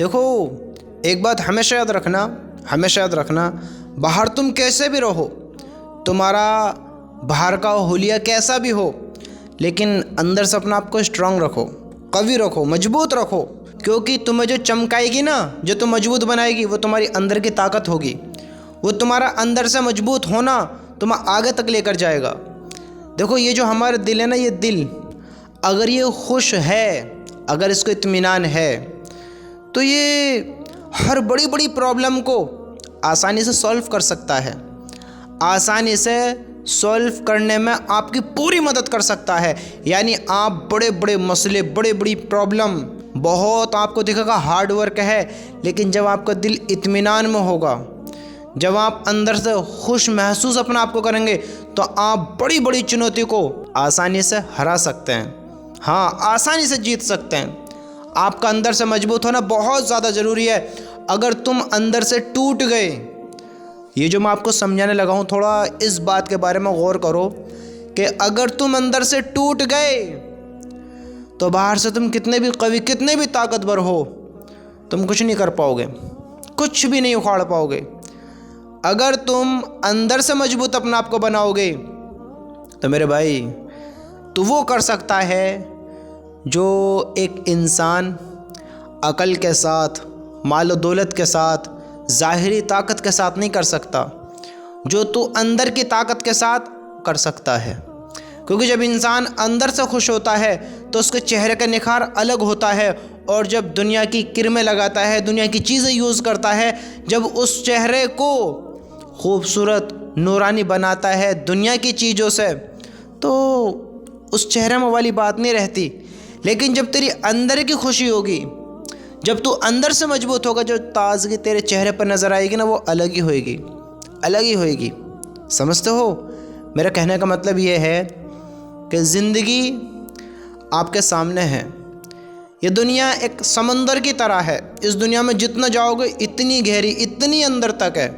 دیکھو ایک بات ہمیشہ یاد رکھنا، باہر تم کیسے بھی رہو، تمہارا باہر کا حلیہ کیسا بھی ہو، لیکن اندر سے اپنا آپ کو اسٹرانگ رکھو، قوی رکھو، مضبوط رکھو، کیونکہ تمہیں جو چمکائے گی نا، جو تم مضبوط بنائے گی، وہ تمہاری اندر کی طاقت ہوگی، وہ تمہارا اندر سے مضبوط ہونا تمہیں آگے تک لے کر جائے گا۔ دیکھو یہ جو ہمارا دل ہے نا، یہ دل اگر یہ خوش ہے، اگر اس کو اطمینان ہے، تو یہ ہر بڑی بڑی پرابلم کو آسانی سے سولو کر سکتا ہے، آسانی سے سولو کرنے میں آپ کی پوری مدد کر سکتا ہے۔ یعنی آپ بڑے بڑے مسئلے، بڑی بڑی پرابلم، بہت آپ کو دکھے گا ہارڈ ورک ہے، لیکن جب آپ کا دل اطمینان میں ہوگا، جب آپ اندر سے خوش محسوس اپنا آپ کو کریں گے، تو آپ بڑی بڑی چنوتی کو آسانی سے ہرا سکتے ہیں، ہاں آسانی سے جیت سکتے ہیں۔ آپ کا اندر سے مضبوط ہونا بہت زیادہ ضروری ہے۔ اگر تم اندر سے ٹوٹ گئے، یہ جو میں آپ کو سمجھانے لگا ہوں، تھوڑا اس بات کے بارے میں غور کرو کہ اگر تم اندر سے ٹوٹ گئے تو باہر سے تم کتنے بھی قوی، کتنے بھی طاقتور ہو، تم کچھ نہیں کر پاؤ گے، کچھ بھی نہیں اکھاڑ پاؤ گے۔ اگر تم اندر سے مضبوط اپنا آپ کو بناؤ گے تو میرے بھائی، تو وہ کر سکتا ہے جو ایک انسان عقل کے ساتھ، مال و دولت کے ساتھ، ظاہری طاقت کے ساتھ نہیں کر سکتا، جو تو اندر کی طاقت کے ساتھ کر سکتا ہے۔ کیونکہ جب انسان اندر سے خوش ہوتا ہے تو اس کے چہرے کا نکھار الگ ہوتا ہے، اور جب دنیا کی کرمیں لگاتا ہے، دنیا کی چیزیں یوز کرتا ہے، جب اس چہرے کو خوبصورت نورانی بناتا ہے دنیا کی چیزوں سے، تو اس چہرے میں والی بات نہیں رہتی۔ لیکن جب تیری اندر کی خوشی ہوگی، جب تو اندر سے مضبوط ہوگا، جو تازگی تیرے چہرے پر نظر آئے گی نا، وہ الگ ہی ہوئے گی، الگ ہی ہوئے گی۔ سمجھتے ہو؟ میرا کہنے کا مطلب یہ ہے کہ زندگی آپ کے سامنے ہے، یہ دنیا ایک سمندر کی طرح ہے، اس دنیا میں جتنا جاؤ گے اتنی گہری، اتنی اندر تک ہے۔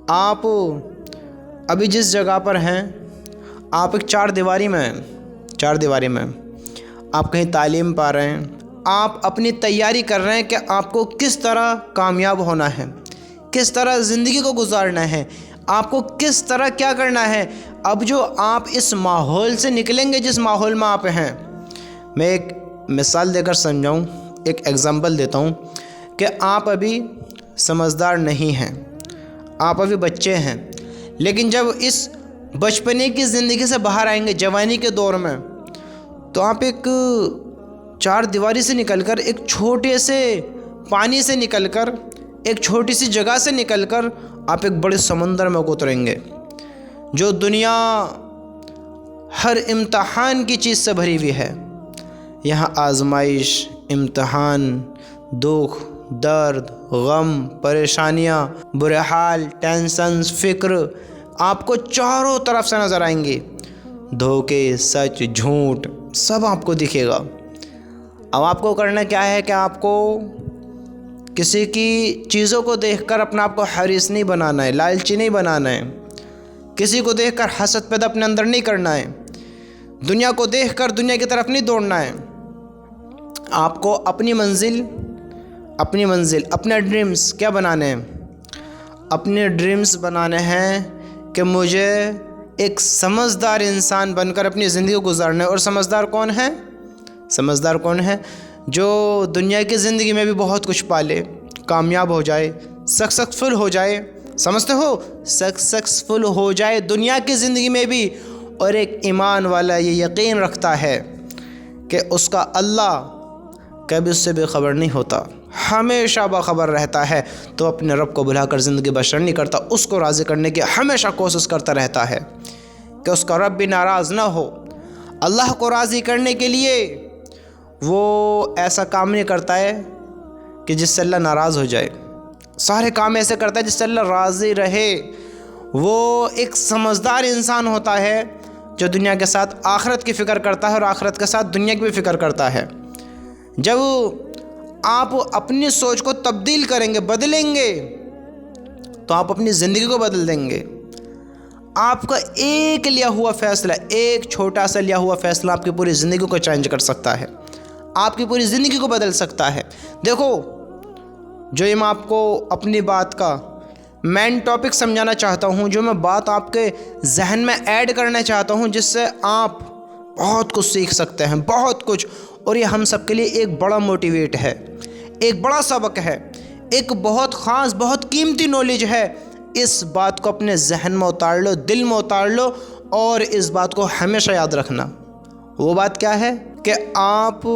آپ ابھی جس جگہ پر ہیں، آپ ایک چار دیواری میں آپ کہیں تعلیم پا رہے ہیں، آپ اپنی تیاری کر رہے ہیں کہ آپ کو کس طرح کامیاب ہونا ہے، کس طرح زندگی کو گزارنا ہے، آپ کو کس طرح کیا کرنا ہے۔ اب جو آپ اس ماحول سے نکلیں گے، جس ماحول میں آپ ہیں، میں ایک مثال دے کر سمجھاؤں، ایک ایگزامپل دیتا ہوں کہ آپ ابھی سمجھدار نہیں ہیں، آپ ابھی بچے ہیں، لیکن جب اس بچپنے کی زندگی سے باہر آئیں گے، جوانی کے دور میں، تو آپ ایک چار دیواری سے نکل کر، ایک چھوٹے سے پانی سے نکل کر، ایک چھوٹی سی جگہ سے نکل کر، آپ ایک بڑے سمندر میں اتریں گے، جو دنیا ہر امتحان کی چیز سے بھری ہوئی ہے۔ یہاں آزمائش، امتحان، دکھ، درد، غم، پریشانیاں، برے حال، ٹینشنز، فکر آپ کو چاروں طرف سے نظر آئیں گے، دھوکے، سچ، جھوٹ، سب آپ کو دکھے گا۔ اب آپ کو کرنا کیا ہے کہ آپ کو کسی کی چیزوں کو دیکھ کر اپنا آپ کو حریص نہیں بنانا ہے، لالچی نہیں بنانا ہے، کسی کو دیکھ کر حسد پیدا اپنے اندر نہیں کرنا ہے، دنیا کو دیکھ کر دنیا کی طرف نہیں دوڑنا ہے۔ آپ کو اپنی منزل، اپنے ڈریمز کیا بنانے ہیں؟ اپنے ڈریمز بنانے ہیں کہ مجھے ایک سمجھدار انسان بن کر اپنی زندگی کو گزارنا ہے۔ اور سمجھدار کون ہے؟ جو دنیا کی زندگی میں بھی بہت کچھ پالے، کامیاب ہو جائے، سکسیسفل ہو جائے، سمجھتے ہو؟ سکسیسفل ہو جائے دنیا کی زندگی میں بھی، اور ایک ایمان والا یہ یقین رکھتا ہے کہ اس کا اللہ کبھی اس سے بے خبر نہیں ہوتا، ہمیشہ باخبر رہتا ہے، تو اپنے رب کو بھلا کر زندگی بسر نہیں کرتا، اس کو راضی کرنے کی ہمیشہ کوشش کرتا رہتا ہے کہ اس کا رب بھی ناراض نہ ہو۔ اللہ کو راضی کرنے کے لیے وہ ایسا کام نہیں کرتا ہے کہ جس سے اللہ ناراض ہو جائے، سارے کام ایسے کرتا ہے جس سے اللہ راضی رہے۔ وہ ایک سمجھدار انسان ہوتا ہے جو دنیا کے ساتھ آخرت کی فکر کرتا ہے، اور آخرت کے ساتھ دنیا کی بھی فکر کرتا ہے۔ جب آپ اپنی سوچ کو تبدیل کریں گے، بدلیں گے، تو آپ اپنی زندگی کو بدل دیں گے۔ آپ کا ایک لیا ہوا فیصلہ، ایک چھوٹا سا لیا ہوا فیصلہ آپ کی پوری زندگی کو چینج کر سکتا ہے، آپ کی پوری زندگی کو بدل سکتا ہے۔ دیکھو جو یہ میں آپ کو اپنی بات کا مین ٹاپک سمجھانا چاہتا ہوں، جو میں بات آپ کے ذہن میں ایڈ کرنا چاہتا ہوں، جس سے آپ بہت کچھ سیکھ سکتے ہیں، بہت کچھ، اور یہ ہم سب کے لیے ایک بڑا موٹیویٹ ہے، ایک بڑا سبق ہے، ایک بہت خاص، بہت قیمتی نالج ہے۔ اس بات کو اپنے ذہن میں اتار لو، دل میں اتار لو، اور اس بات کو ہمیشہ یاد رکھنا۔ وہ بات کیا ہے کہ آپ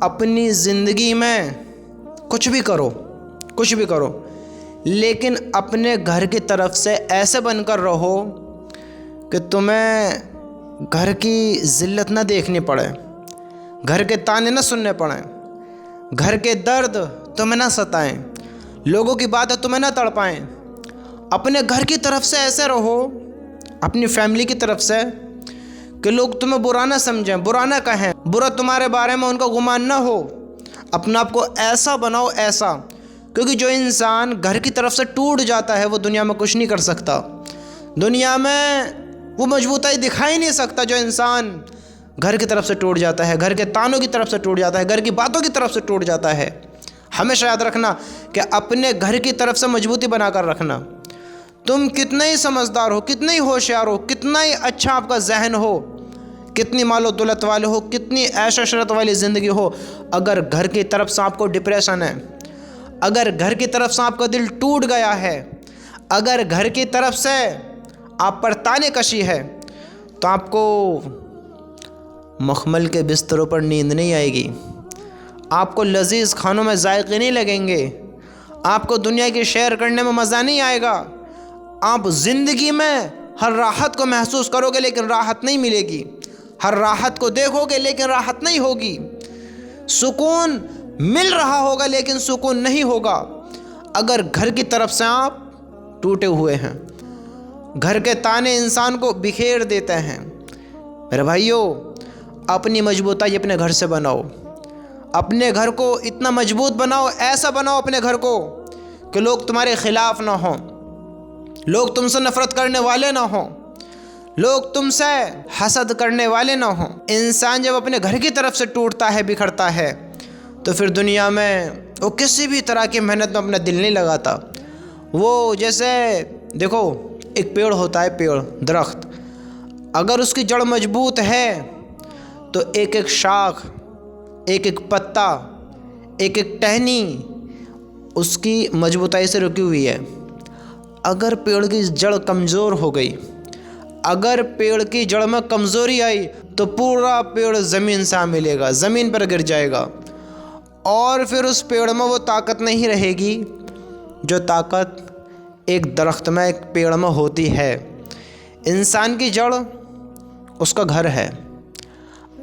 اپنی زندگی میں کچھ بھی کرو، لیکن اپنے گھر کی طرف سے ایسے بن کر رہو کہ تمہیں گھر کی ذلت نہ دیکھنی پڑے، گھر کے تانے نہ سننے پڑیں، گھر کے درد تمہیں نہ ستائیں، لوگوں کی باتیں تمہیں نہ تڑپائیں۔ اپنے گھر کی طرف سے ایسے رہو، اپنی فیملی کی طرف سے، کہ لوگ تمہیں برا نہ سمجھیں، برا نہ کہیں، برا تمہارے بارے میں ان کا گمان نہ ہو۔ اپنے آپ کو ایسا بناؤ، ایسا، کیونکہ جو انسان گھر کی طرف سے ٹوٹ جاتا ہے وہ دنیا میں کچھ نہیں کر سکتا، دنیا میں وہ مضبوطی دکھا ہی نہیں سکتا۔ جو انسان گھر کی طرف سے ٹوٹ جاتا ہے، گھر کے تانوں کی طرف سے ٹوٹ جاتا ہے، گھر کی باتوں کی طرف سے ٹوٹ جاتا ہے، ہمیشہ یاد رکھنا کہ اپنے گھر کی طرف سے مضبوطی بنا کر رکھنا۔ تم کتنے ہی سمجھدار ہو، کتنے ہی ہوشیار ہو، کتنا ہی اچھا آپ کا ذہن ہو، کتنی مال و دولت والے ہو، کتنی عیش و عشرت والی زندگی ہو، اگر گھر کی طرف سے آپ کو ڈپریشن ہے، اگر گھر کی طرف سے آپ کا دل ٹوٹ گیا ہے، اگر گھر کی طرف سے آپ پر تانے کشی ہے، تو آپ کو مخمل کے بستروں پر نیند نہیں آئے گی، آپ کو لذیذ کھانوں میں ذائقے نہیں لگیں گے، آپ کو دنیا کی سیر کرنے میں مزہ نہیں آئے گا، آپ زندگی میں ہر راحت کو محسوس کرو گے لیکن راحت نہیں ملے گی، ہر راحت کو دیکھو گے لیکن راحت نہیں ہوگی، سکون مل رہا ہوگا لیکن سکون نہیں ہوگا، اگر گھر کی طرف سے آپ ٹوٹے ہوئے ہیں۔ گھر کے تانے انسان کو بکھیر دیتے ہیں۔ میرے بھائیوں، اپنی مضبوطی اپنے گھر سے بناؤ، اپنے گھر کو اتنا مضبوط بناؤ، ایسا بناؤ اپنے گھر کو کہ لوگ تمہارے خلاف نہ ہوں، لوگ تم سے نفرت کرنے والے نہ ہوں، لوگ تم سے حسد کرنے والے نہ ہوں۔ انسان جب اپنے گھر کی طرف سے ٹوٹتا ہے، بکھرتا ہے، تو پھر دنیا میں وہ کسی بھی طرح کی محنت میں اپنا دل نہیں لگاتا۔ وہ جیسے دیکھو، ایک پیڑ ہوتا ہے، پیڑ، درخت، اگر اس کی جڑ مضبوط ہے تو ایک ایک شاخ، ایک ایک پتا، ایک ایک ٹہنی اس کی مضبوطی سے رکی ہوئی ہے۔ اگر پیڑ کی جڑ کمزور ہو گئی، اگر پیڑ کی جڑ میں کمزوری آئی تو پورا پیڑ زمین سے ملے گا، زمین پر گر جائے گا، اور پھر اس پیڑ میں وہ طاقت نہیں رہے گی جو طاقت ایک درخت میں، ایک پیڑ میں ہوتی ہے۔ انسان کی جڑ اس کا گھر ہے،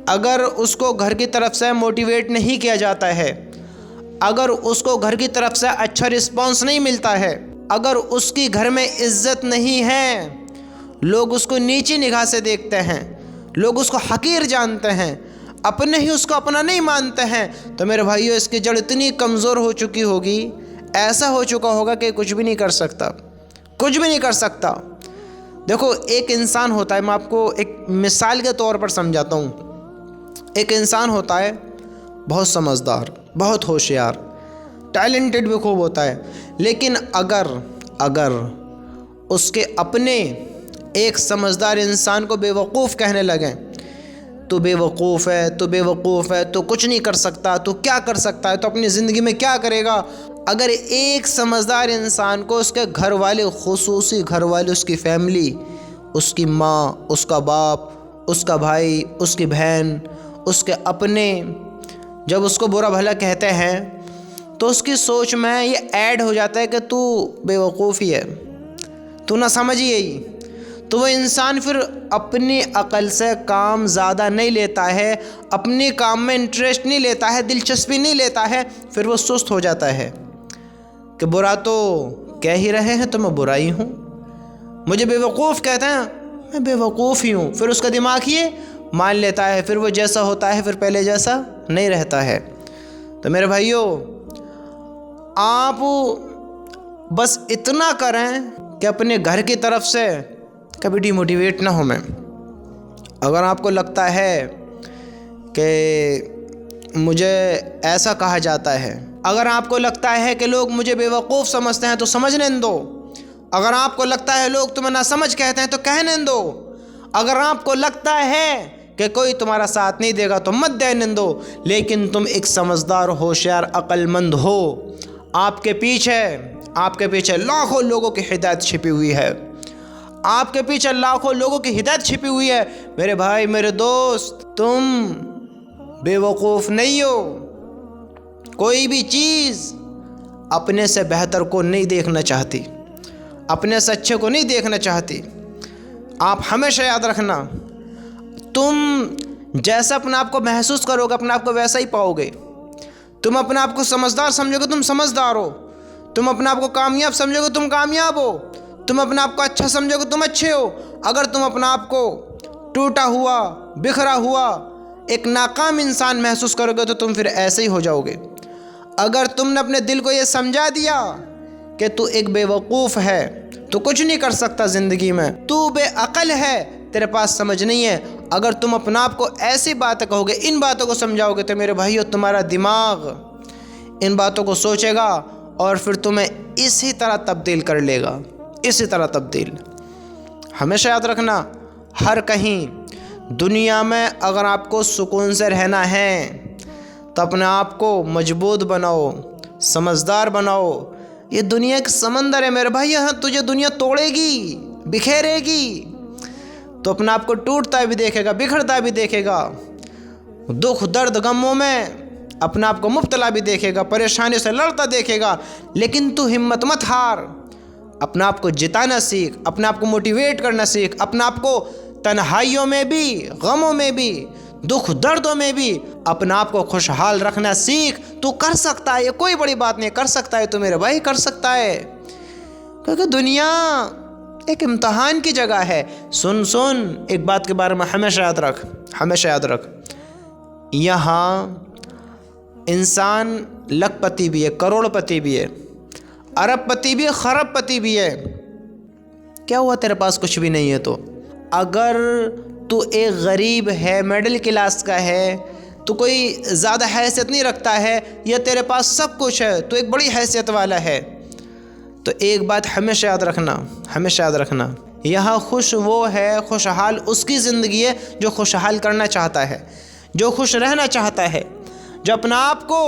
اگر اس کو گھر کی طرف سے موٹیویٹ نہیں کیا جاتا ہے، اگر اس کو گھر کی طرف سے اچھا رسپانس نہیں ملتا ہے، اگر اس کی گھر میں عزت نہیں ہے، لوگ اس کو نیچی نگاہ سے دیکھتے ہیں، لوگ اس کو حقیر جانتے ہیں، اپنے ہی اس کو اپنا نہیں مانتے ہیں، تو میرے بھائیو، اس کی جڑ اتنی کمزور ہو چکی ہوگی، ایسا ہو چکا ہوگا کہ کچھ بھی نہیں کر سکتا، کچھ بھی نہیں کر سکتا۔ دیکھو، ایک انسان ہوتا ہے، میں آپ کو ایک مثال کے طور پر سمجھاتا ہوں۔ ایک انسان ہوتا ہے بہت سمجھدار، بہت ہوشیار، ٹیلنٹڈ بھی خوب ہوتا ہے، لیکن اگر اس کے اپنے ایک سمجھدار انسان کو بے وقوف کہنے لگیں، تو بے وقوف ہے، تو بے وقوف ہے، تو کچھ نہیں کر سکتا، تو کیا کر سکتا ہے، تو اپنی زندگی میں کیا کرے گا، اگر ایک سمجھدار انسان کو اس کے گھر والے، خصوصی گھر والے، اس کی فیملی، اس کی ماں، اس کا باپ، اس کا بھائی، اس کی بہن، اس کے اپنے، جب اس کو برا بھلا کہتے ہیں تو اس کی سوچ میں یہ ایڈ ہو جاتا ہے کہ تو بے وقوف ہی ہے، تو نہ سمجھ یہی، تو وہ انسان پھر اپنی عقل سے کام زیادہ نہیں لیتا ہے، اپنے کام میں انٹرسٹ نہیں لیتا ہے، دلچسپی نہیں لیتا ہے، پھر وہ سست ہو جاتا ہے کہ برا تو کہہ ہی رہے ہیں تو میں برا ہی ہوں، مجھے بے وقوف کہتے ہیں، میں بے وقوف ہی ہوں، پھر اس کا دماغ یہ مان لیتا ہے، پھر وہ جیسا ہوتا ہے پھر پہلے جیسا نہیں رہتا ہے۔ تو میرے بھائیوں، آپ بس اتنا کریں کہ اپنے گھر کی طرف سے کبھی ڈی موٹیویٹ نہ ہو میں۔ اگر آپ کو لگتا ہے کہ مجھے ایسا کہا جاتا ہے، اگر آپ کو لگتا ہے کہ لوگ مجھے بیوقوف سمجھتے ہیں تو سمجھنے دو، اگر آپ کو لگتا ہے لوگ تمہیں ناسمجھ کہتے ہیں تو کہنے دو، اگر آپ کو لگتا ہے کہ کوئی تمہارا ساتھ نہیں دے گا تو مت دینے دو، لیکن تم ایک سمجھدار، ہوشیار، عقل مند ہو۔ آپ کے پیچھے لاکھوں لوگوں کی ہدایت چھپی ہوئی ہے، آپ کے پیچھے لاکھوں لوگوں کی ہدایت چھپی ہوئی ہے۔ میرے بھائی، میرے دوست، تم بیوقوف نہیں ہو۔ کوئی بھی چیز اپنے سے بہتر کو نہیں دیکھنا چاہتی، اپنے سے اچھے کو نہیں دیکھنا چاہتی۔ آپ ہمیشہ یاد رکھنا، تم جیسا اپنے آپ کو محسوس کرو گے اپنے آپ کو ویسا ہی پاؤ گے۔ تم اپنے آپ کو سمجھدار سمجھو گے تم سمجھدار ہو، تم اپنے آپ کو کامیاب سمجھو گے تم کامیاب ہو، تم اپنے آپ کو اچھا سمجھو گے تم اچھے ہو۔ اگر تم اپنے آپ کو ٹوٹا ہوا، بکھرا ہوا، ایک ناکام انسان محسوس کرو گے تو تم پھر ایسے ہی ہو جاؤ گے۔ اگر تم نے اپنے دل کو یہ سمجھا دیا کہ تو ایک بیوقوف ہے، تو کچھ نہیں کر سکتا زندگی میں، تو بے عقل ہے، تیرے پاس سمجھ نہیں ہے، اگر تم اپنے آپ کو ایسی باتیں کہو گے، ان باتوں کو سمجھاؤ گے تو میرے بھائیو تمہارا دماغ ان باتوں کو سوچے گا اور پھر تمہیں اسی طرح تبدیل کر لے گا، اسی طرح تبدیل۔ ہمیشہ یاد رکھنا، ہر کہیں دنیا میں اگر آپ کو سکون سے رہنا ہے تو اپنے آپ کو مضبوط بناؤ، سمجھدار بناؤ۔ یہ دنیا ایک سمندر ہے میرے بھائی، یہاں تجھے دنیا توڑے گی، بکھیرے گی، تو اپنے آپ کو ٹوٹتا بھی دیکھے گا، بکھرتا بھی دیکھے گا، دکھ درد غموں میں اپنے آپ کو مبتلا بھی دیکھے گا، پریشانی سے لڑتا دیکھے گا، لیکن تو ہمت مت ہار، اپنے آپ کو جتانا سیکھ، اپنے آپ کو موٹیویٹ کرنا سیکھ، اپنے آپ کو تنہائیوں میں بھی، غموں میں بھی، دکھ دردوں میں بھی اپنے آپ کو خوشحال رکھنا سیکھ۔ تو کر سکتا ہے، یہ کوئی بڑی بات نہیں، کر سکتا ہے تو میرے بھائی کر سکتا ہے، کیونکہ دنیا ایک امتحان کی جگہ ہے۔ سن ایک بات کے بارے میں ہمیشہ یاد رکھ، ہمیشہ یاد رکھ، یہاں انسان لکھ پتی بھی ہے، کروڑ پتی بھی ہے، ارب پتی بھی ہے، خرب پتی بھی ہے۔ کیا ہوا تیرے پاس کچھ بھی نہیں ہے تو؟ اگر تو ایک غریب ہے، میڈل کلاس کا ہے، تو کوئی زیادہ حیثیت نہیں رکھتا ہے، یا تیرے پاس سب کچھ ہے تو ایک بڑی حیثیت والا ہے، تو ایک بات ہمیشہ یاد رکھنا، ہمیشہ یاد رکھنا، یہاں خوش وہ ہے، خوشحال اس کی زندگی ہے جو خوشحال کرنا چاہتا ہے، جو خوش رہنا چاہتا ہے، جو اپنا آپ کو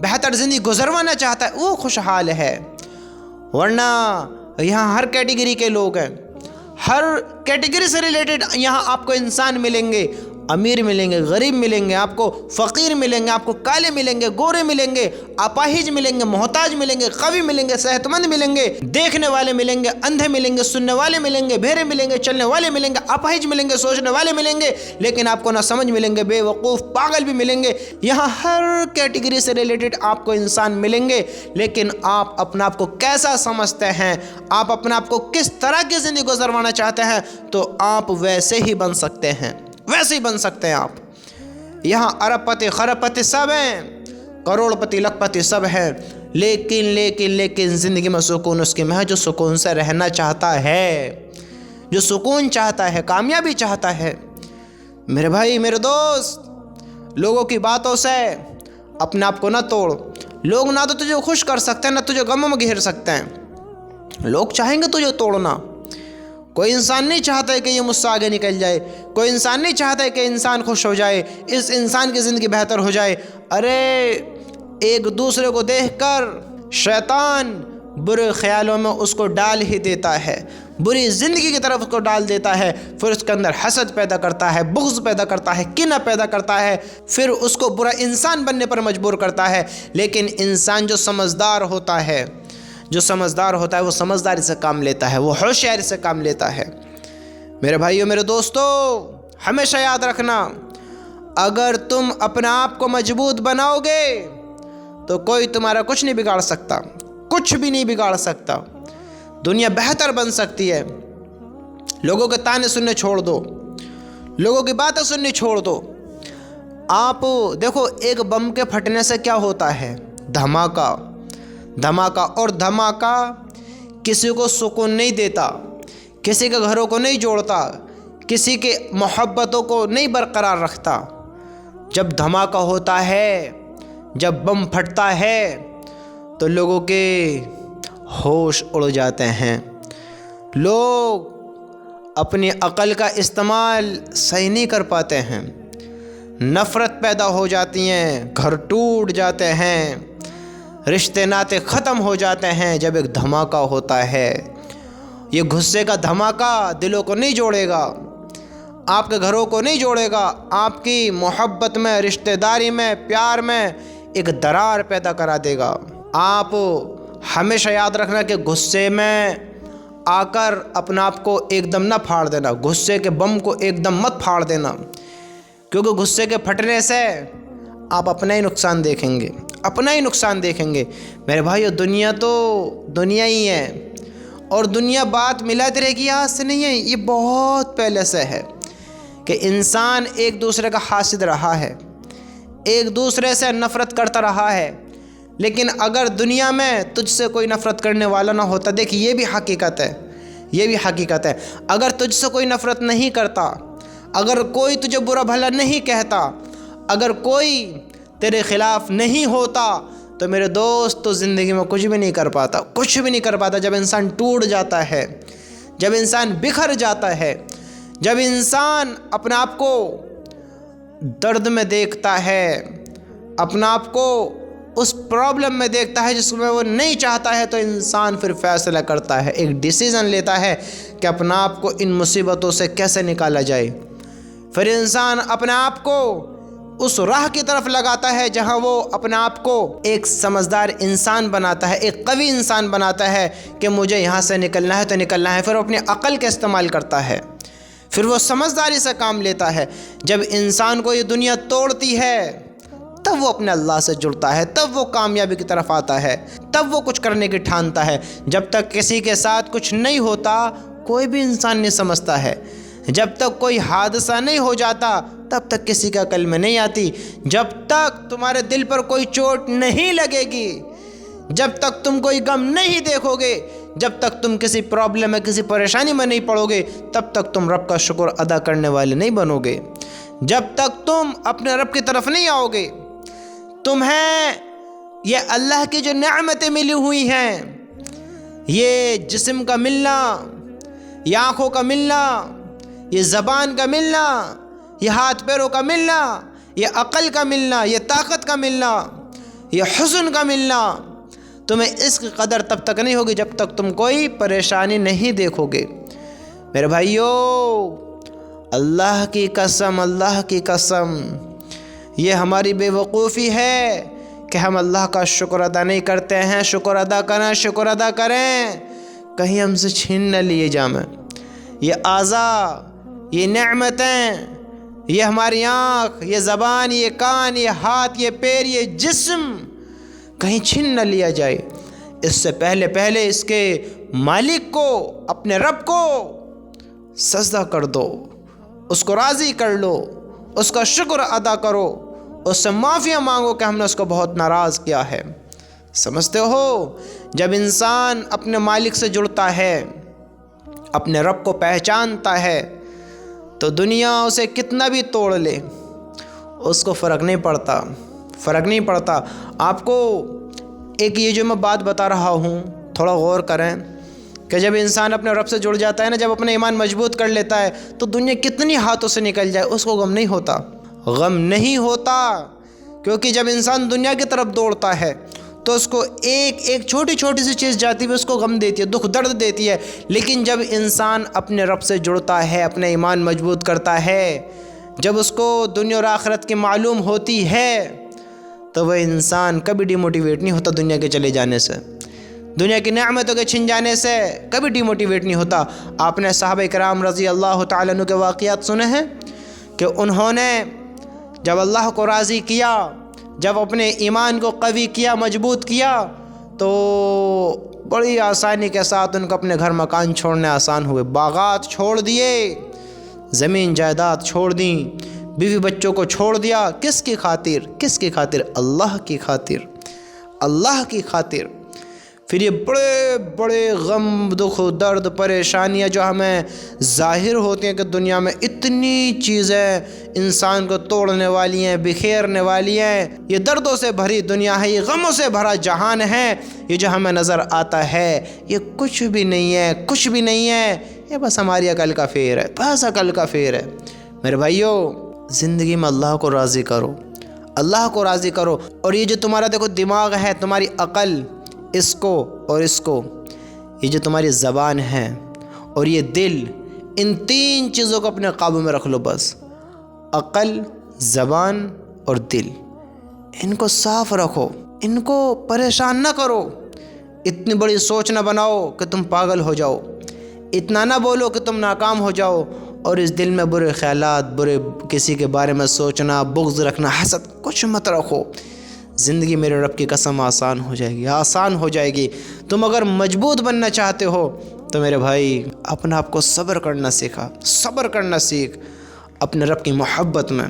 بہتر زندگی گزروانا چاہتا ہے، وہ خوشحال ہے۔ ورنہ یہاں ہر کیٹیگری کے لوگ ہیں، ہر کیٹیگری سے ریلیٹڈ یہاں آپ کو انسان ملیں گے، امیر ملیں گے، غریب ملیں گے، آپ کو فقیر ملیں گے، آپ کو کالے ملیں گے، گورے ملیں گے، اپاہج ملیں گے، محتاج ملیں گے، قوی ملیں گے، صحت مند ملیں گے، دیکھنے والے ملیں گے، اندھے ملیں گے، سننے والے ملیں گے، بہرے ملیں گے، چلنے والے ملیں گے، اپاہج ملیں گے، سوچنے والے ملیں گے، لیکن آپ کو نہ سمجھ ملیں گے، بے وقوف پاگل بھی ملیں گے۔ یہاں ہر کیٹیگری سے ریلیٹڈ آپ کو انسان ملیں گے، لیکن آپ اپنے آپ کو کیسا سمجھتے ہیں، آپ اپنے آپ کو کس طرح کی زندگی گزروانا چاہتے ہیں، تو آپ ویسے ہی بن سکتے ہیں، ویسے ہی بن سکتے ہیں آپ۔ یہاں ارب پتی خرب پتی سب ہیں، کروڑ پتی لکھ پتی سب ہیں، لیکن زندگی میں سکون اس کے میں ہے جو سکون سے رہنا چاہتا ہے، جو سکون چاہتا ہے، کامیابی چاہتا ہے۔ میرے بھائی، میرے دوست، لوگوں کی باتوں سے اپنے آپ کو نہ توڑ۔ لوگ نہ تو تجھے خوش کر سکتے ہیں، نہ تجھے غموں میں گھیر سکتے ہیں، لوگ چاہیں گے تجھے توڑنا۔ کوئی انسان نہیں چاہتا ہے کہ یہ مجھ سے آگے نکل جائے، کوئی انسان نہیں چاہتا ہے کہ انسان خوش ہو جائے، اس انسان کی زندگی بہتر ہو جائے۔ ارے ایک دوسرے کو دیکھ کر شیطان برے خیالوں میں اس کو ڈال ہی دیتا ہے، بری زندگی کی طرف اس کو ڈال دیتا ہے، پھر اس کے اندر حسد پیدا کرتا ہے، بغض پیدا کرتا ہے، کینہ پیدا کرتا ہے، پھر اس کو برا انسان بننے پر مجبور کرتا ہے۔ لیکن انسان جو سمجھدار ہوتا ہے، جو سمجھدار ہوتا ہے، وہ سمجھداری سے کام لیتا ہے، وہ ہوشیاری سے کام لیتا ہے۔ میرے بھائیو، میرے دوستو، ہمیشہ یاد رکھنا، اگر تم اپنے آپ کو مضبوط بناؤ گے تو کوئی تمہارا کچھ نہیں بگاڑ سکتا، کچھ بھی نہیں بگاڑ سکتا۔ دنیا بہتر بن سکتی ہے۔ لوگوں کے تانے سننے چھوڑ دو، لوگوں کی باتیں سننی چھوڑ دو۔ آپ دیکھو، ایک بم کے پھٹنے سے کیا ہوتا ہے؟ دھماکہ، دھماکہ، اور دھماکہ کسی کو سکون نہیں دیتا، کسی کے گھروں کو نہیں جوڑتا، کسی کے محبتوں کو نہیں برقرار رکھتا۔ جب دھماکہ ہوتا ہے، جب بم پھٹتا ہے، تو لوگوں کے ہوش اڑ جاتے ہیں، لوگ اپنی عقل کا استعمال صحیح نہیں کر پاتے ہیں، نفرت پیدا ہو جاتی ہیں، گھر ٹوٹ جاتے ہیں، رشتے ناطے ختم ہو جاتے ہیں جب ایک دھماکہ ہوتا ہے۔ یہ غصے کا دھماکہ دلوں کو نہیں جوڑے گا، آپ کے گھروں کو نہیں جوڑے گا، آپ کی محبت میں، رشتہ داری میں، پیار میں ایک درار پیدا کرا دے گا۔ آپ ہمیشہ یاد رکھنا کہ غصے میں آ کر اپنا آپ کو ایک دم نہ پھاڑ دینا، غصے کے بم کو ایک دم مت پھاڑ دینا، کیونکہ غصے کے پھٹنے سے آپ اپنا ہی نقصان دیکھیں گے، اپنا ہی نقصان دیکھیں گے۔ میرے بھائیو، دنیا تو دنیا ہی ہے، اور دنیا بات ملاتی رہے گی، آج سے نہیں ہے، یہ بہت پہلے سے ہے کہ انسان ایک دوسرے کا حاسد رہا ہے، ایک دوسرے سے نفرت کرتا رہا ہے۔ لیکن اگر دنیا میں تجھ سے کوئی نفرت کرنے والا نہ ہوتا، دیکھ یہ بھی حقیقت ہے، یہ بھی حقیقت ہے، اگر تجھ سے کوئی نفرت نہیں کرتا، اگر کوئی تجھے برا بھلا نہیں کہتا، اگر کوئی تیرے خلاف نہیں ہوتا، تو میرے دوست تو زندگی میں کچھ بھی نہیں کر پاتا، کچھ بھی نہیں کر پاتا۔ جب انسان ٹوٹ جاتا ہے، جب انسان بکھر جاتا ہے، جب انسان اپنے آپ کو درد میں دیکھتا ہے، اپنا آپ کو اس پرابلم میں دیکھتا ہے جس میں وہ نہیں چاہتا ہے، تو انسان پھر فیصلہ کرتا ہے، ایک ڈیسیژن لیتا ہے کہ اپنا آپ کو ان مصیبتوں سے کیسے نکالا جائے۔ پھر انسان اپنے آپ کو اس راہ کی طرف لگاتا ہے جہاں وہ اپنے آپ کو ایک سمجھدار انسان بناتا ہے، ایک قوی انسان بناتا ہے کہ مجھے یہاں سے نکلنا ہے تو نکلنا ہے۔ پھر وہ اپنی عقل کا استعمال کرتا ہے، پھر وہ سمجھداری سے کام لیتا ہے۔ جب انسان کو یہ دنیا توڑتی ہے، تب وہ اپنے اللہ سے جڑتا ہے، تب وہ کامیابی کی طرف آتا ہے، تب وہ کچھ کرنے کی ٹھانتا ہے۔ جب تک کسی کے ساتھ کچھ نہیں ہوتا، کوئی بھی انسان نہیں سمجھتا ہے۔ جب تک کوئی حادثہ نہیں ہو جاتا، تب تک کسی کا عقل میں نہیں آتی۔ جب تک تمہارے دل پر کوئی چوٹ نہیں لگے گی، جب تک تم کوئی غم نہیں دیکھو گے، جب تک تم کسی پرابلم میں، کسی پریشانی میں نہیں پڑو گے، تب تک تم رب کا شکر ادا کرنے والے نہیں بنو گے۔ جب تک تم اپنے رب کی طرف نہیں آؤ گے، تمہیں یہ اللہ کی جو نعمتیں ملی ہوئی ہیں، یہ جسم کا ملنا، یہ آنکھوں کا ملنا، یہ زبان کا ملنا، یہ ہاتھ پیروں کا ملنا، یہ عقل کا ملنا، یہ طاقت کا ملنا، یہ حسن کا ملنا، تمہیں اس کی قدر تب تک نہیں ہوگی جب تک تم کوئی پریشانی نہیں دیکھو گے۔ میرے بھائیو، اللہ کی قسم، اللہ کی قسم، یہ ہماری بے وقوفی ہے کہ ہم اللہ کا شکر ادا نہیں کرتے ہیں۔ شکر ادا کریں، شکر ادا کریں، کہیں ہم سے چھین نہ لیے جائیں۔ یہ اعضاء، یہ نعمتیں، یہ ہماری آنکھ، یہ زبان، یہ کان، یہ ہاتھ، یہ پیر، یہ جسم کہیں چھین نہ لیا جائے۔ اس سے پہلے اس کے مالک کو، اپنے رب کو سجدہ کر دو، اس کو راضی کر لو، اس کا شکر ادا کرو، اس سے معافیاں مانگو کہ ہم نے اس کو بہت ناراض کیا ہے۔ سمجھتے ہو، جب انسان اپنے مالک سے جڑتا ہے، اپنے رب کو پہچانتا ہے، تو دنیا اسے کتنا بھی توڑ لے، اس کو فرق نہیں پڑتا، فرق نہیں پڑتا۔ آپ کو ایک یہ جو میں بات بتا رہا ہوں، تھوڑا غور کریں کہ جب انسان اپنے رب سے جڑ جاتا ہے نا، جب اپنا ایمان مضبوط کر لیتا ہے، تو دنیا کتنی ہاتھوں سے نکل جائے اس کو غم نہیں ہوتا، غم نہیں ہوتا، کیونکہ جب انسان دنیا کی طرف دوڑتا ہے تو اس کو ایک چھوٹی چھوٹی سی چیز جاتی ہے اس کو غم دیتی ہے، دکھ درد دیتی ہے۔ لیکن جب انسان اپنے رب سے جڑتا ہے، اپنے ایمان مضبوط کرتا ہے، جب اس کو دنیا اور آخرت کی معلوم ہوتی ہے، تو وہ انسان کبھی ڈی موٹیویٹ نہیں ہوتا دنیا کے چلے جانے سے، دنیا کی نعمتوں کے چھن جانے سے کبھی ڈی موٹیویٹ نہیں ہوتا۔ آپ نے صحابہ کرام رضی اللہ تعالیٰ عنہ کے واقعات سنے ہیں کہ انہوں نے جب اللہ کو راضی کیا، جب اپنے ایمان کو قوی کیا، مضبوط کیا، تو بڑی آسانی کے ساتھ ان کو اپنے گھر مکان چھوڑنے آسان ہوئے، باغات چھوڑ دیے، زمین جائیداد چھوڑ دیں، بیوی بچوں کو چھوڑ دیا۔ کس کی خاطر؟ کس کی خاطر؟ اللہ کی خاطر، اللہ کی خاطر۔ پھر یہ بڑے بڑے غم، دکھ، درد، پریشانیاں جو ہمیں ظاہر ہوتی ہیں کہ دنیا میں اتنی چیزیں انسان کو توڑنے والی ہیں، بکھیرنے والی ہیں، یہ دردوں سے بھری دنیا ہے، یہ غموں سے بھرا جہان ہے، یہ جو ہمیں نظر آتا ہے یہ کچھ بھی نہیں ہے، کچھ بھی نہیں ہے، یہ بس ہماری عقل کا فیر ہے، بس عقل کا فیر ہے۔ میرے بھائیو، زندگی میں اللہ کو راضی کرو، اللہ کو راضی کرو، اور یہ جو تمہارا دیکھو دماغ ہے، تمہاری عقل، اس کو اور اس کو، یہ جو تمہاری زبان ہے اور یہ دل، ان تین چیزوں کو اپنے قابو میں رکھ لو بس۔ عقل، زبان اور دل، ان کو صاف رکھو، ان کو پریشان نہ کرو، اتنی بڑی سوچ نہ بناؤ کہ تم پاگل ہو جاؤ، اتنا نہ بولو کہ تم ناکام ہو جاؤ، اور اس دل میں برے خیالات، برے کسی کے بارے میں سوچنا، بغض رکھنا، حسد، کچھ مت رکھو۔ زندگی میرے رب کی قسم آسان ہو جائے گی، آسان ہو جائے گی۔ تم اگر مضبوط بننا چاہتے ہو تو میرے بھائی اپنے آپ کو صبر کرنا سیکھا، صبر کرنا سیکھ اپنے رب کی محبت میں،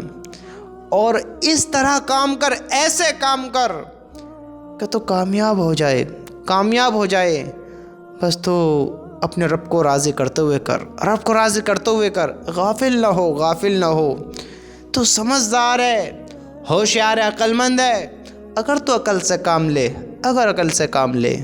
اور اس طرح کام کر، ایسے کام کر کہ تو کامیاب ہو جائے، کامیاب ہو جائے۔ بس تو اپنے رب کو راضی کرتے ہوئے کر، رب کو راضی کرتے ہوئے کر، غافل نہ ہو، غافل نہ ہو۔ تو سمجھدار ہے، ہوشیار ہے، عقل مند ہے، اگر تو عقل سے کام لے، اگر عقل سے کام لے